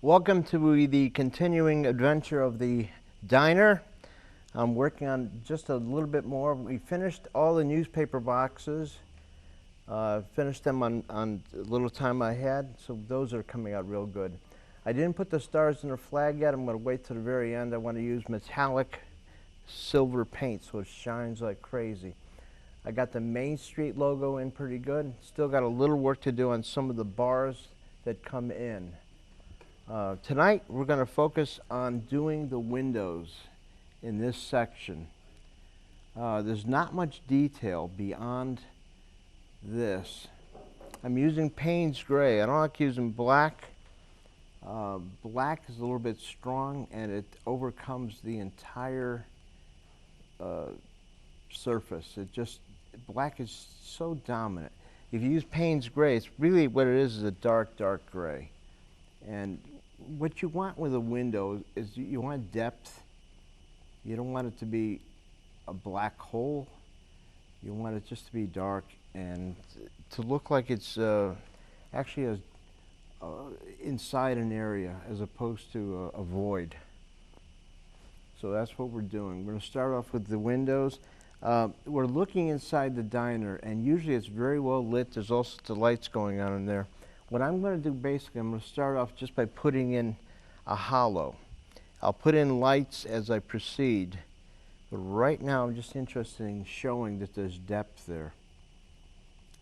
Welcome to the continuing adventure of the diner. I'm working on just a little bit more. We finished all the newspaper boxes. Finished them on a little time I had, so those are coming out real good. I didn't put the stars in the flag yet. I'm going to wait to the very end. I want to use metallic silver paint so it shines like crazy. I got the Main Street logo in pretty good. Still got a little work to do on some of the bars that come in. Tonight we're going to focus on doing the windows in this section. There's not much detail beyond this. I'm using Payne's Gray. I don't like using black. Black is a little bit strong and it overcomes the entire surface. Black is so dominant. If you use Payne's Gray, it's really what it is a dark, dark gray. And what you want with a window is you want depth. You don't want it to be a black hole. You want it just to be dark and to look like it's actually inside an area as opposed to a void. So that's what we're doing. We're going to start off with the windows. We're looking inside the diner, and usually it's very well lit. There's all sorts of lights going on in there. What I'm going to do basically, I'm going to start off just by putting in a hollow. I'll put in lights as I proceed. But right now I'm just interested in showing that there's depth there.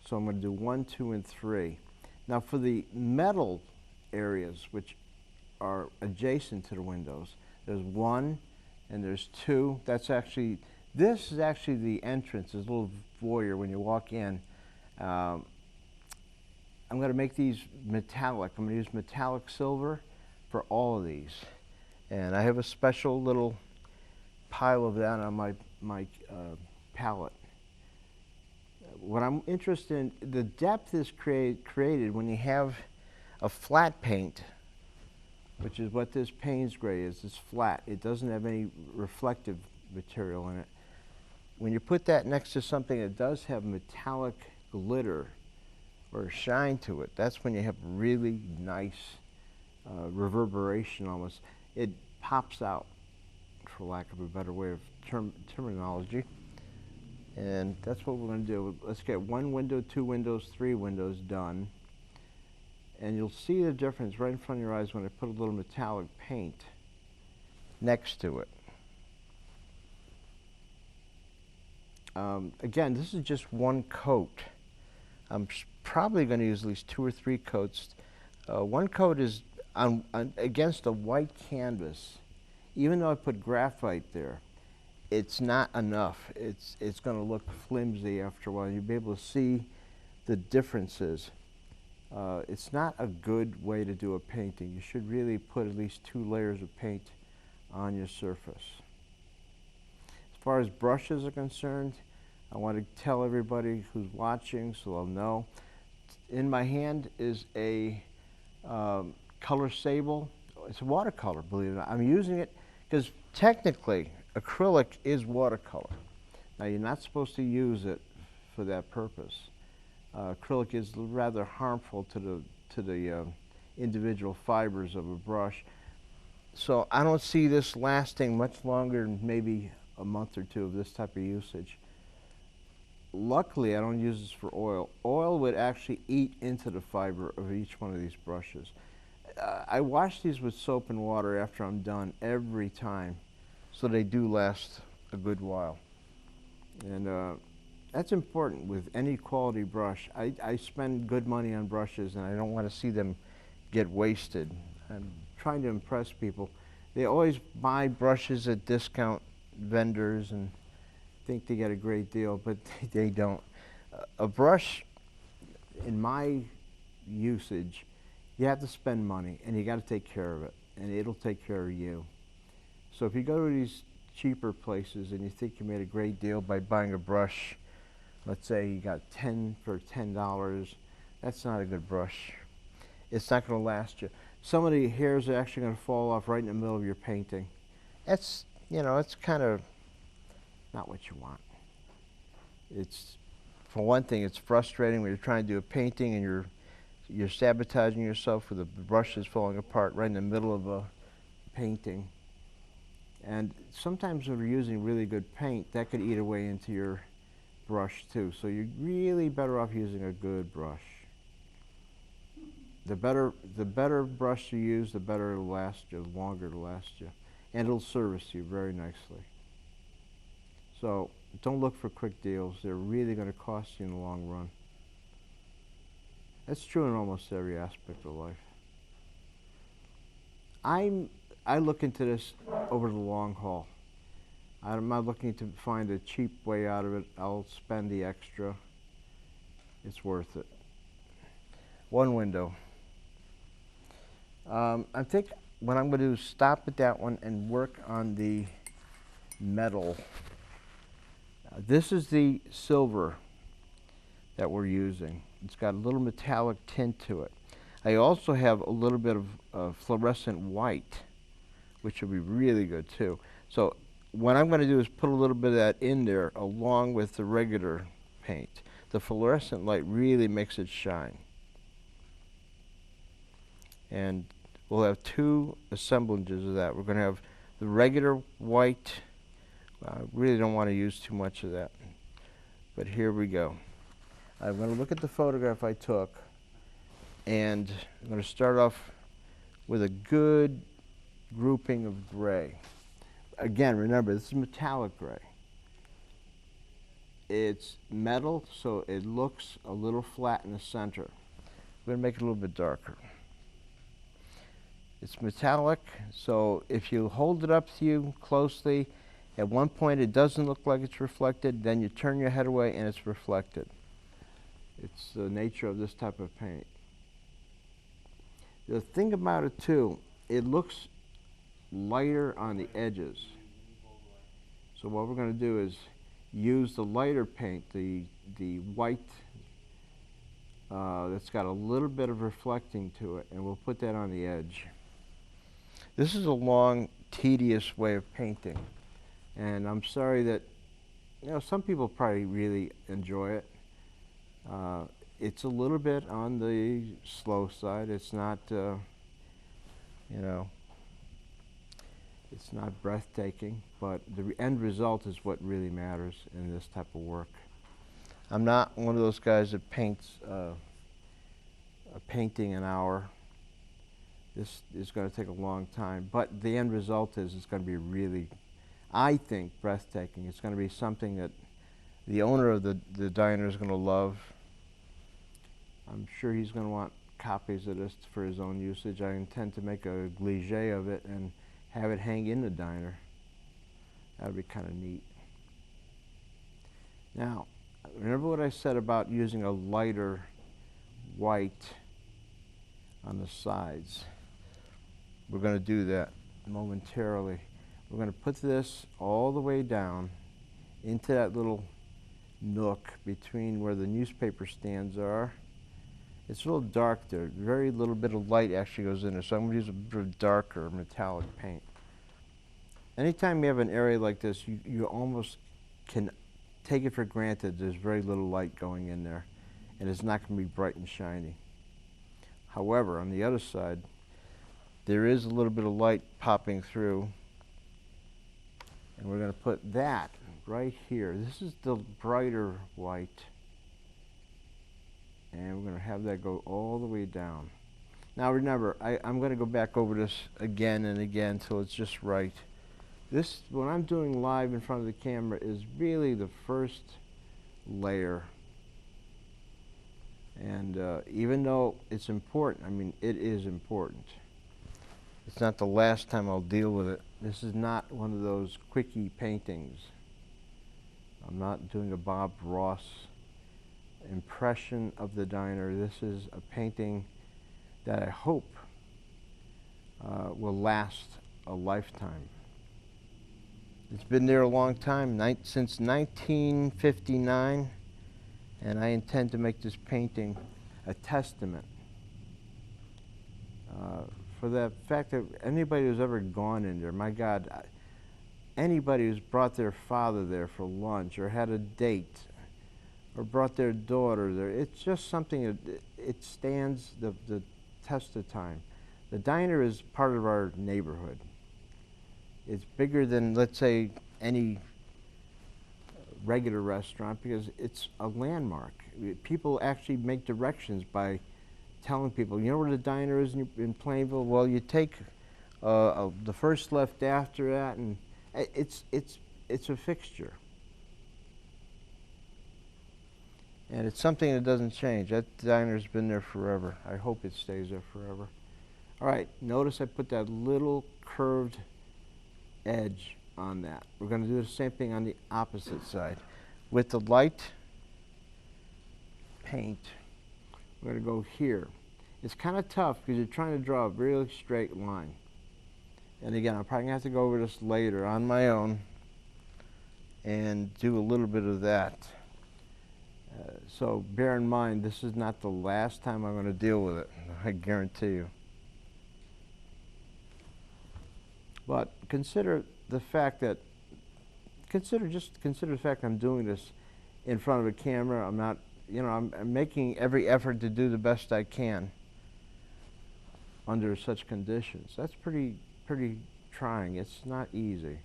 So I'm going to do 1, 2, and 3. Now for the metal areas which are adjacent to the windows, there's 1 and there's 2. This is actually the entrance, this little foyer when you walk in. I'm going to make these metallic. I'm going to use metallic silver for all of these. And I have a special little pile of that on my palette. What I'm interested in, the depth is created when you have a flat paint, which is what this Payne's Gray is. It's flat. It doesn't have any reflective material in it. When you put that next to something that does have metallic glitter or shine to it, that's when you have really nice reverberation almost. It pops out, for lack of a better way of terminology. And that's what we're going to do. Let's get 1 window, 2 windows, 3 windows done. And you'll see the difference right in front of your eyes when I put a little metallic paint next to it. Again, this is just 1 coat. I'm probably going to use at least 2 or 3 coats. 1 coat is against a white canvas. Even though I put graphite there, it's not enough. It's going to look flimsy after a while. You'll be able to see the differences. It's not a good way to do a painting. You should really put at least 2 layers of paint on your surface. As far as brushes are concerned, I want to tell everybody who's watching so they'll know. In my hand is a color sable. It's a watercolor, believe it or not. I'm using it because technically acrylic is watercolor. Now you're not supposed to use it for that purpose. Acrylic is rather harmful to the individual fibers of a brush. So I don't see this lasting much longer than maybe a month or 2 of this type of usage. Luckily, I don't use this for oil. Oil would actually eat into the fiber of each one of these brushes. I wash these with soap and water after I'm done every time, so they do last a good while. And that's important with any quality brush. I spend good money on brushes, and I don't want to see them get wasted. I'm trying to impress people. They always buy brushes at discount vendors and think they get a great deal, but they don't. A brush, in my usage, you have to spend money and you got to take care of it, and it'll take care of you. So if you go to these cheaper places and you think you made a great deal by buying a brush, let's say you got 10 for $10, that's not a good brush. It's not going to last you. Some of the hairs are actually going to fall off right in the middle of your painting. That's, it's kind of not what you want. It's, for one thing, it's frustrating when you're trying to do a painting and you're you're sabotaging yourself with the brushes falling apart right in the middle of a painting. And sometimes when you're using really good paint, that could eat away into your brush too. So you're really better off using a good brush. The better brush you use, the better it'll last you, the longer it'll last you. And it'll service you very nicely. So don't look for quick deals. They're really going to cost you in the long run. That's true in almost every aspect of life. I look into this over the long haul. I'm not looking to find a cheap way out of it. I'll spend the extra. It's worth it. One window. I think what I'm going to do is stop at that one and work on the metal. This is the silver that we're using. It's got a little metallic tint to it. I also have a little bit of fluorescent white, which will be really good too. So what I'm going to do is put a little bit of that in there along with the regular paint. The fluorescent light really makes it shine. And we'll have two assemblages of that. We're going to have the regular white. I really don't want to use too much of that. But here we go. I'm going to look at the photograph I took, and I'm going to start off with a good grouping of gray. Again, remember, this is metallic gray. It's metal, so it looks a little flat in the center. I'm going to make it a little bit darker. It's metallic, so if you hold it up to you closely, at one point it doesn't look like it's reflected, then you turn your head away and it's reflected. It's the nature of this type of paint. The thing about it too, it looks lighter on the edges. So what we're going to do is use the lighter paint, the white that's got a little bit of reflecting to it, and we'll put that on the edge. This is a long, tedious way of painting, and I'm sorry that, you know, some people probably really enjoy it. It's a little bit on the slow side. It's not, you know, it's not breathtaking, but the end result is what really matters in this type of work. I'm not one of those guys that paints a painting an hour. This is going to take a long time, but the end result is it's going to be really, I think, breathtaking. It's going to be something that the owner of the diner is going to love. I'm sure he's going to want copies of this for his own usage. I intend to make a gligé of it and have it hang in the diner. That would be kind of neat. Now, remember what I said about using a lighter white on the sides. We're going to do that momentarily. We're going to put this all the way down into that little nook between where the newspaper stands are. It's a little dark there. Very little bit of light actually goes in there, so I'm going to use a bit of darker metallic paint. Anytime you have an area like this, you almost can take it for granted there's very little light going in there, and it's not going to be bright and shiny. However, on the other side, there is a little bit of light popping through, and we're going to put that right here. This is the brighter white, and we're going to have that go all the way down. Now remember, I'm going to go back over this again and again until it's just right. This, what I'm doing live in front of the camera, is really the first layer. And even though it's important, I mean, it is important. It's not the last time I'll deal with it. This is not one of those quickie paintings. I'm not doing a Bob Ross impression of the diner. This is a painting that I hope will last a lifetime. It's been there a long time, since 1959, and I intend to make this painting a testament for the fact that anybody who's ever gone in there, my God, anybody who's brought their father there for lunch or had a date or brought their daughter there, it's just something that it stands the test of time. The diner is part of our neighborhood. It's bigger than, let's say, any regular restaurant because it's a landmark. People actually make directions by telling people, you know where the diner is in Plainville? Well, you take the first left after that, and it's a fixture. And it's something that doesn't change. That diner's been there forever. I hope it stays there forever. All right, notice I put that little curved edge on that. We're going to do the same thing on the opposite side. With the light paint, we're going to go here. It's kind of tough because you're trying to draw a really straight line. And again, I'm probably going to have to go over this later on my own and do a little bit of that. So bear in mind, this is not the last time I'm going to deal with it, I guarantee you. But consider the fact that, consider the fact I'm doing this in front of a camera. I'm not, you know, I'm making every effort to do the best I can under such conditions. That's pretty trying. It's not easy.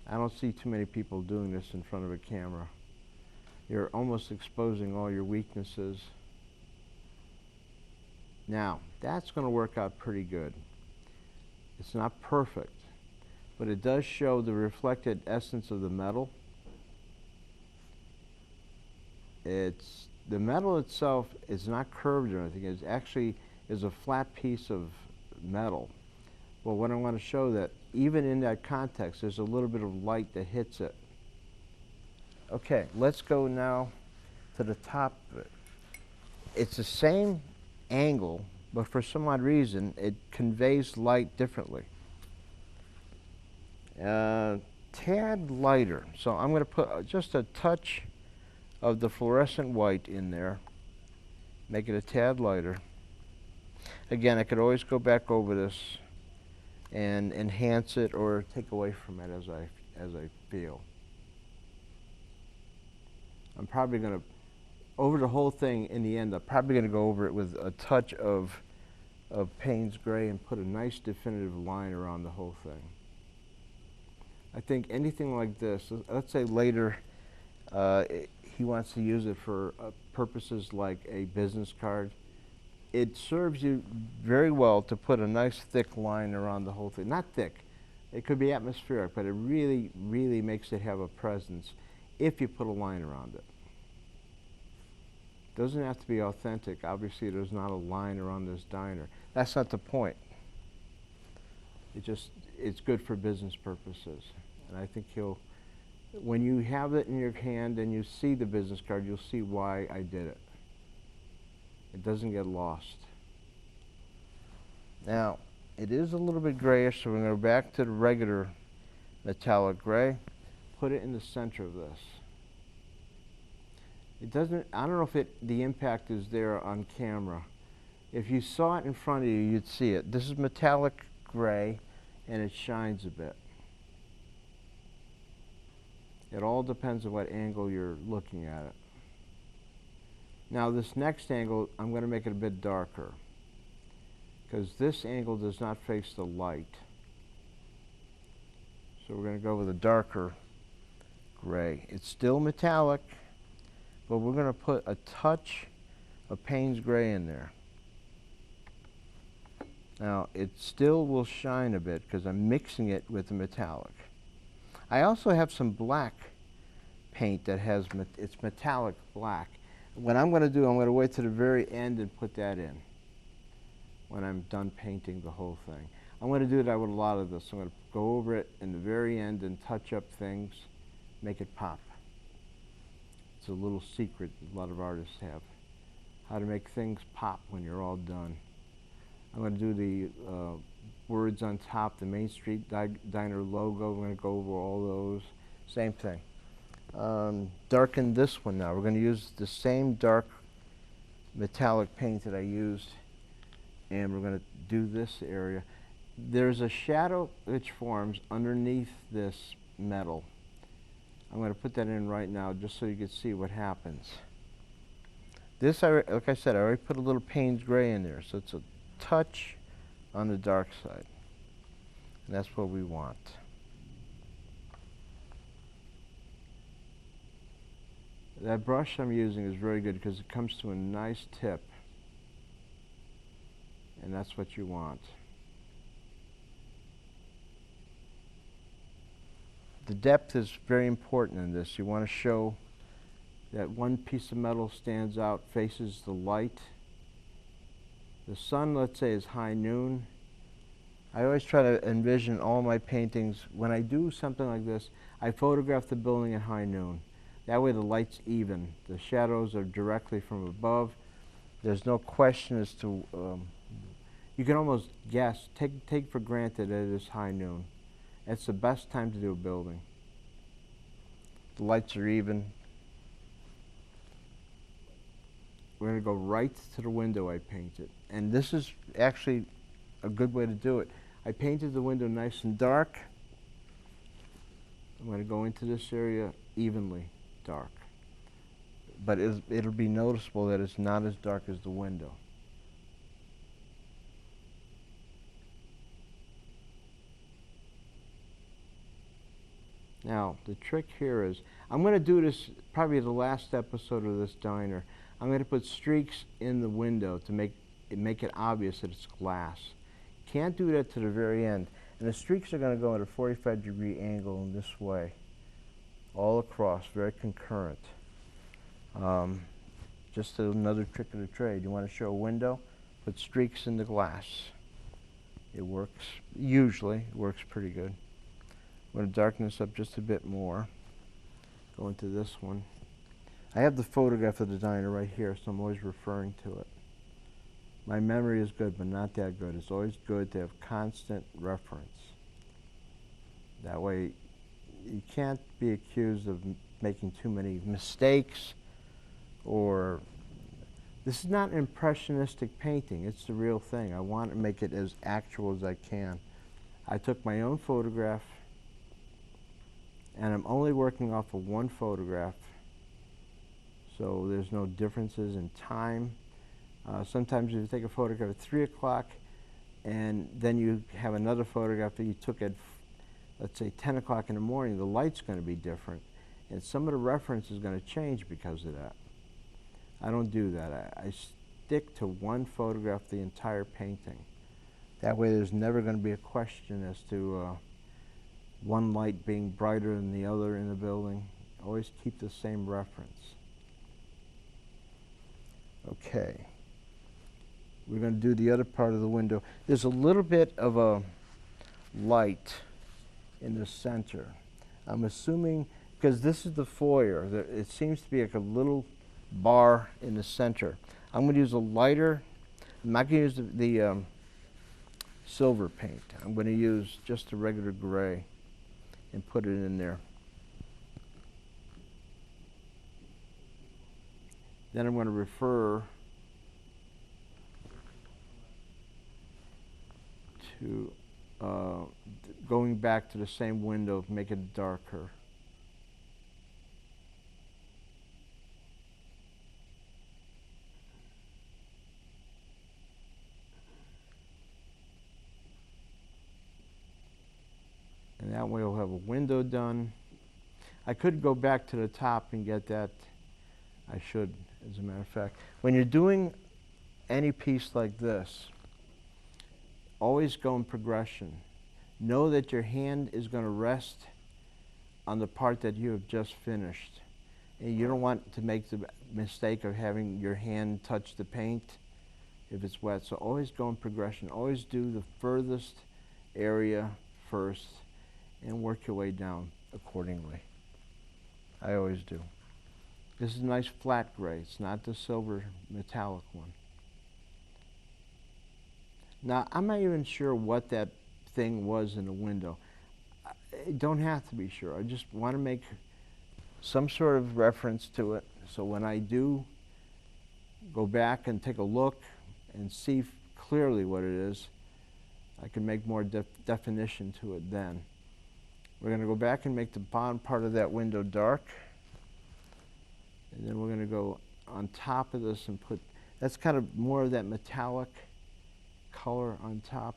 I don't see too many people doing this in front of a camera. You're almost exposing all your weaknesses. Now, that's going to work out pretty good. It's not perfect, but it does show the reflected essence of the metal. The metal itself is not curved or anything. It actually is a flat piece of metal. Well, what I want to show that even in that context, there's a little bit of light that hits it. Okay, let's go now to the top of it. It's the same angle, but for some odd reason, it conveys light differently. Tad lighter. So I'm going to put just a touch of the fluorescent white in there. Make it a tad lighter. Again, I could always go back over this and enhance it or take away from it as I feel. I'm probably going to, over the whole thing in the end, I'm probably going to go over it with a touch of Payne's Gray and put a nice definitive line around the whole thing. I think anything like this, let's say later he wants to use it for purposes like a business card, it serves you very well to put a nice thick line around the whole thing. Not thick, it could be atmospheric, but it really, really makes it have a presence if you put a line around it. Doesn't have to be authentic. Obviously, there's not a line around this diner. That's not the point. It's good for business purposes. And I think when you have it in your hand and you see the business card, you'll see why I did it. It doesn't get lost. Now, it is a little bit grayish, so we're going to go back to the regular metallic gray. Put it in the center of this. It doesn't, I don't know if the impact is there on camera. If you saw it in front of you, you'd see it. This is metallic gray, and it shines a bit. It all depends on what angle you're looking at it. Now this next angle, I'm going to make it a bit darker, because this angle does not face the light. So we're going to go with a darker gray. It's still metallic, but we're going to put a touch of Payne's Gray in there. Now, it still will shine a bit because I'm mixing it with the metallic. I also have some black paint that has, it's metallic black. What I'm going to do, I'm going to wait to the very end and put that in when I'm done painting the whole thing. I'm going to do that with a lot of this. I'm going to go over it in the very end and touch up things, make it pop. It's a little secret a lot of artists have, how to make things pop when you're all done. I'm going to do the words on top, the Main Street Diner logo. We're going to go over all those. Same thing. Darken this one now. We're going to use the same dark metallic paint that I used, and we're going to do this area. There's a shadow which forms underneath this metal. I'm going to put that in right now just so you can see what happens. This, like I said, I already put a little Payne's gray in there, so it's a touch on the dark side. And that's what we want. That brush I'm using is very good because it comes to a nice tip. And that's what you want. The depth is very important in this. You want to show that one piece of metal stands out, faces the light. The sun, let's say, is high noon. I always try to envision all my paintings. When I do something like this, I photograph the building at high noon. That way the light's even. The shadows are directly from above. There's no question as to, you can almost guess, take for granted that it is high noon. It's the best time to do a building. The lights are even. We're going to go right to the window I painted. And this is actually a good way to do it. I painted the window nice and dark. I'm going to go into this area evenly dark. But it'll be noticeable that it's not as dark as the window. Now, the trick here is, I'm going to do this probably the last episode of this diner. I'm going to put streaks in the window to make it obvious that it's glass. Can't do that to the very end. And the streaks are going to go at a 45-degree angle in this way, all across, very concurrent. Just another trick of the trade. You want to show a window, put streaks in the glass. It works, usually, it works pretty good. I'm going to darken this up just a bit more. Go into this one. I have the photograph of the diner right here, so I'm always referring to it. My memory is good, but not that good. It's always good to have constant reference. That way, you can't be accused of making too many mistakes, or this is not an impressionistic painting. It's the real thing. I want to make it as actual as I can. I took my own photograph, and I'm only working off of one photograph, so there's no differences in time. Sometimes if you take a photograph at 3 o'clock and then you have another photograph that you took at, let's say, 10 o'clock in the morning, the light's going to be different, and some of the reference is going to change because of that. I don't do that. I stick to one photograph the entire painting. That way there's never going to be a question as to one light being brighter than the other in the building. Always keep the same reference. Okay. We're going to do the other part of the window. There's a little bit of a light in the center. I'm assuming, because this is the foyer, it seems to be like a little bar in the center. I'm going to use a lighter, I'm not going to use the silver paint. I'm going to use just a regular gray and put it in there. Then I'm going to refer to going back to the same window, make it darker. And that way we'll have a window done. I could go back to the top and get that. I should, as a matter of fact. When you're doing any piece like this, always go in progression. Know that your hand is going to rest on the part that you have just finished. And you don't want to make the mistake of having your hand touch the paint if it's wet. So always go in progression. Always do the furthest area first and work your way down accordingly. I always do. This is a nice flat gray. It's not the silver metallic one. Now, I'm not even sure what that thing was in the window. I don't have to be sure. I just want to make some sort of reference to it, so when I do go back and take a look and see clearly what it is, I can make more definition to it then. We're going to go back and make the bottom part of that window dark, and then we're going to go on top of this and put, that's kind of more of that metallic color on top.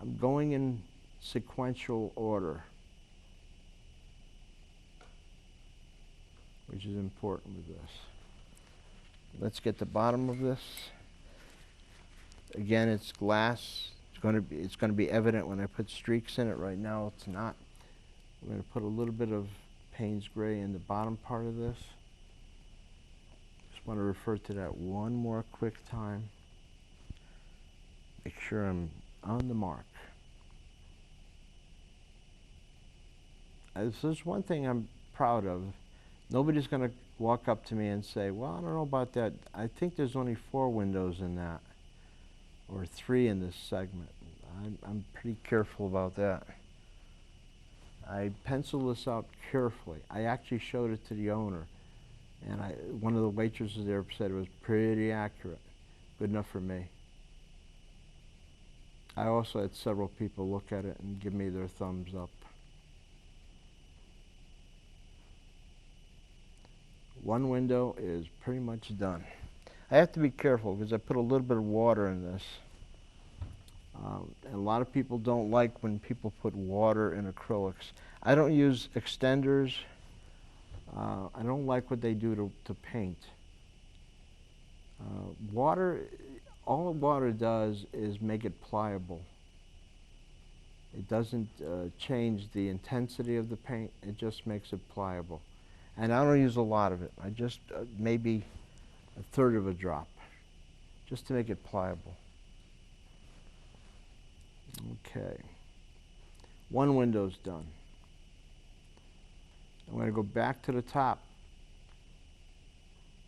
I'm going in sequential order, which is important with this. Let's get the bottom of this. Again, it's glass. It's going to be evident when I put streaks in it. Right now, it's not. We're going to put a little bit of Payne's gray in the bottom part of this. Just want to refer to that one more quick time. Make sure I'm on the mark. So there's one thing I'm proud of. Nobody's going to walk up to me and say, well, I don't know about that. I think there's only 4 windows in that, or 3 in this segment. I'm pretty careful about that. I penciled this out carefully. I actually showed it to the owner, and one of the waitresses there said it was pretty accurate. Good enough for me. I also had several people look at it and give me their thumbs up. One window is pretty much done. I have to be careful because I put a little bit of water in this. And a lot of people don't like when people put water in acrylics. I don't use extenders. I don't like what they do to paint. Water, all water does is make it pliable. It doesn't change the intensity of the paint, it just makes it pliable. And I don't use a lot of it. I just maybe 1/3 of a drop, just to make it pliable. Okay, one window's done. I'm going to go back to the top,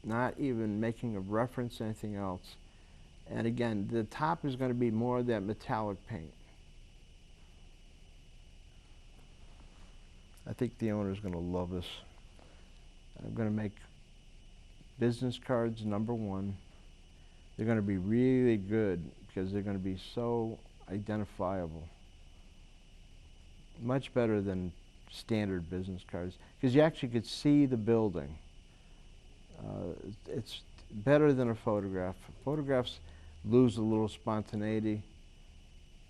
not even making a reference to anything else. And again, the top is going to be more of that metallic paint. I think the owner's going to love this. I'm going to make business cards #1. They're going to be really good because they're going to be so identifiable. Much better than standard business cards because you actually could see the building. It's better than a photograph. Photographs lose a little spontaneity,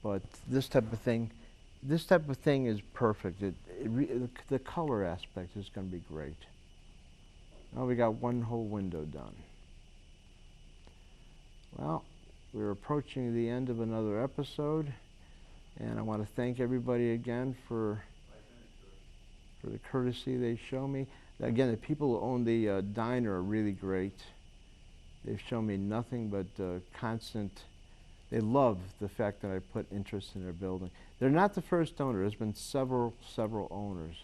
but this type of thing is perfect. The color aspect is going to be great. Now we got one whole window done. Well, we're approaching the end of another episode, and I want to thank everybody again for the courtesy they show me. Again, the people who own the diner are really great. They've shown me nothing but constant. They love the fact that I put interest in their building. They're not the first owner. There's been several owners.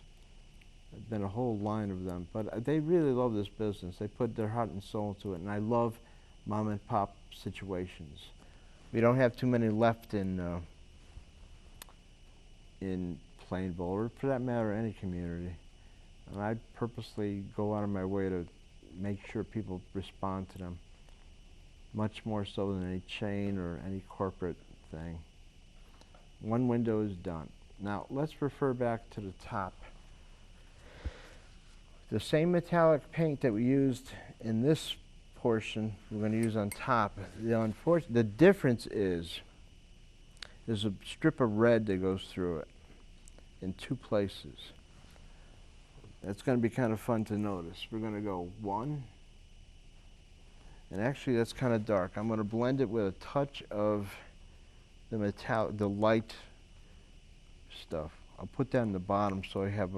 There's been a whole line of them, but they really love this business. They put their heart and soul into it, and I love mom and pop situations. We don't have too many left in Plainville, or for that matter, any community. And I purposely go out of my way to make sure people respond to them, much more so than any chain or any corporate thing. One window is done. Now let's refer back to the top. The same metallic paint that we used in this portion, we're going to use on top. The difference is there's a strip of red that goes through it in 2 places. That's going to be kind of fun to notice. We're going to go 1, and actually that's kind of dark. I'm going to blend it with a touch of the light stuff. I'll put that in the bottom so I have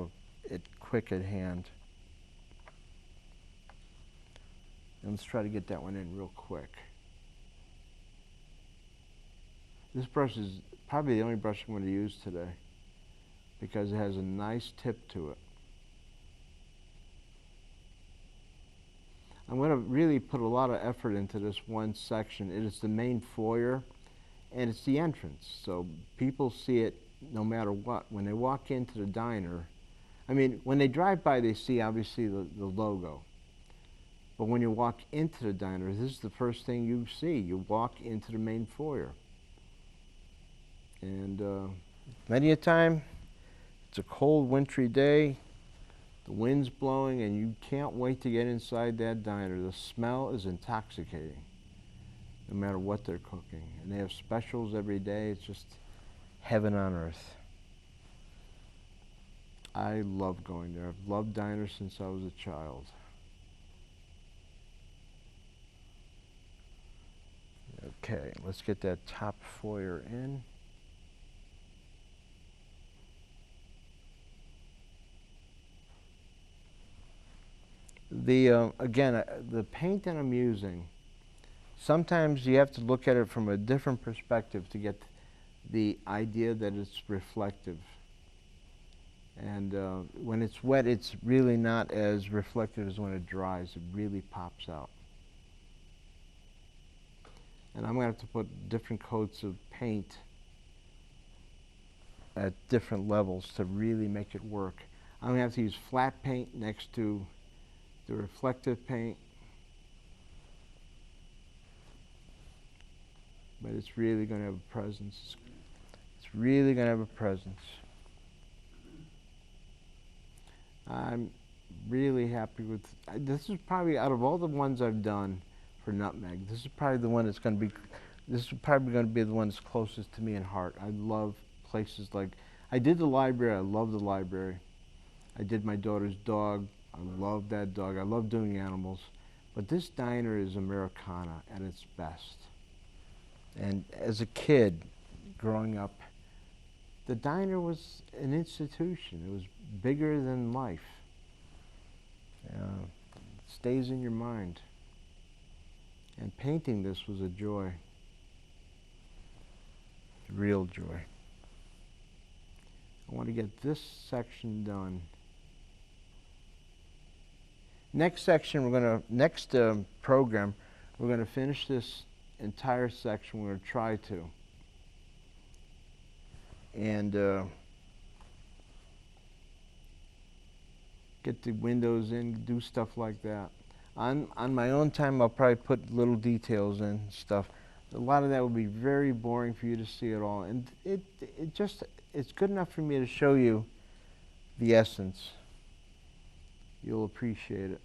it quick at hand. And let's try to get that one in real quick. This brush is probably the only brush I'm going to use today because it has a nice tip to it. I'm going to really put a lot of effort into this one section. It is the main foyer, and it's the entrance. So people see it no matter what. When they walk into the diner, I mean, when they drive by, they see obviously the logo. But when you walk into the diner, this is the first thing you see. You walk into the main foyer. And many a time, it's a cold, wintry day. The The wind's blowing and you can't wait to get inside that diner. The smell is intoxicating, no matter what they're cooking. And they have specials every day. It's just heaven on earth. I love going there. I've loved diners since I was a child. Okay, let's get that top foyer in. Again, the paint that I'm using, sometimes you have to look at it from a different perspective to get the idea that it's reflective. And when it's wet, it's really not as reflective as when it dries. It really pops out. And I'm going to have to put different coats of paint at different levels to really make it work. I'm going to have to use flat paint next to the reflective paint. But it's really going to have a presence. It's really going to have a presence. I'm really happy with, this is probably, out of all the ones I've done for Nutmeg, this is probably the one that's going to be, this is probably going to be the one that's closest to me in heart. I love places like, I did the library, I love the library. I did my daughter's dog, I love that dog, I love doing animals. But this diner is Americana at its best. And as a kid, growing up, the diner was an institution. It was bigger than life. It stays in your mind. And painting this was a joy. Real joy. I want to get this section done. Next section, next program, we're going to finish this entire section. We're going to try to. And get the windows in, do stuff like that. On my own time, I'll probably put little details in stuff. A lot of that would be very boring for you to see at all. And it's good enough for me to show you the essence. You'll appreciate it.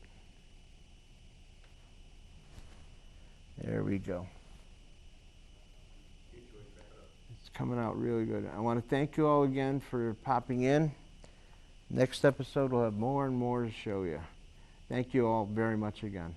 There we go. It's coming out really good. I want to thank you all again for popping in. Next episode, we'll have more and more to show you. Thank you all very much again.